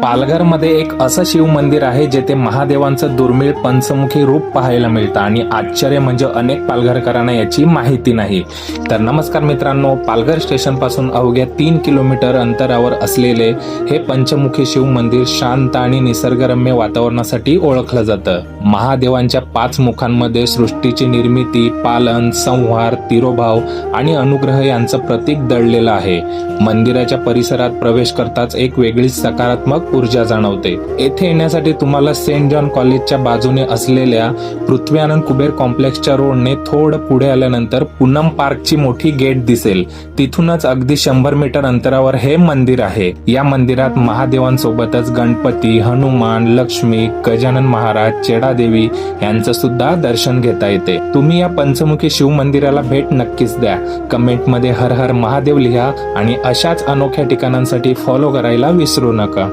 पालघरमध्ये एक असं शिव मंदिर आहे जेथे महादेवांचं दुर्मिळ पंचमुखी रूप पाहायला मिळतं आणि आश्चर्य म्हणजे अनेक पालघरकरांना याची माहिती नाही. तर नमस्कार मित्रांनो, पालघर स्टेशन पासून अवघ्या 3 किलोमीटर अंतरावर असलेले हे पंचमुखी शिव मंदिर शांत आणि निसर्गरम्य वातावरणासाठी ओळखलं जातं. महादेवांच्या 5 मुखांमध्ये सृष्टीची निर्मिती, पालन, संहार, तिरोभाव आणि अनुग्रह यांचं प्रतीक दडलेलं आहे. मंदिराच्या परिसरात प्रवेश करताच एक वेगळीच सकारात्मक ऊर्जा जाणवते. येथे येण्यासाठी तुम्हाला सेंट जॉन कॉलेजच्या बाजूने असलेल्या पृथ्वी आनंद कुबेर कॉम्प्लेक्सच्या रोडने थोडं पुढे आल्यानंतर पूनम पार्कची मोठी गेट दिसेल. तिथूनच अगदी 100 मीटर अंतरावर हे मंदिर आहे. या मंदिरात महादेवांसोबतच गणपती, हनुमान, लक्ष्मी, गजानन महाराज, चेडादेवी यांचं सुद्धा दर्शन घेता येते. तुम्ही या पंचमुखी शिव मंदिराला भेट नक्कीच द्या. कमेंटमध्ये हर हर महादेव लिहा आणि अशाच अनोख्या ठिकाणांसाठी फॉलो करायला विसरू नका.